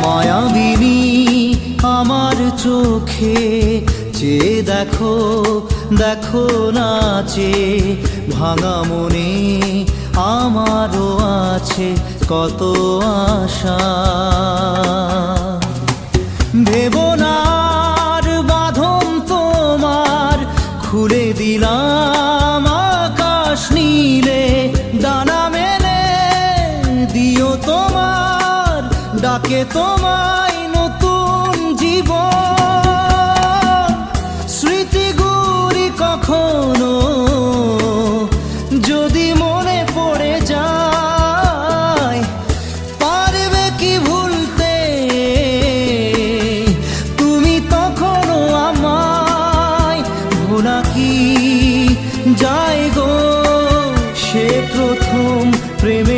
মায়াবিনী আমার চোখে চেয়ে দেখো, দেখো নাচে ভাঙা মনে আমারও আছে কত আশা। ভেবনার বাঁধন তোমার খুলে দিলাম আকাশ নীলে, ডানা মেলে দিও তোমার ডাকে তোমায় নতুন জীবন। স্মৃতিগুলি কখনো যদি মনে পড়ে যায়, পারবে কি ভুলতে তুমি তখনও আমায়? ভোলা কি যায় গো সে প্রথম প্রেমে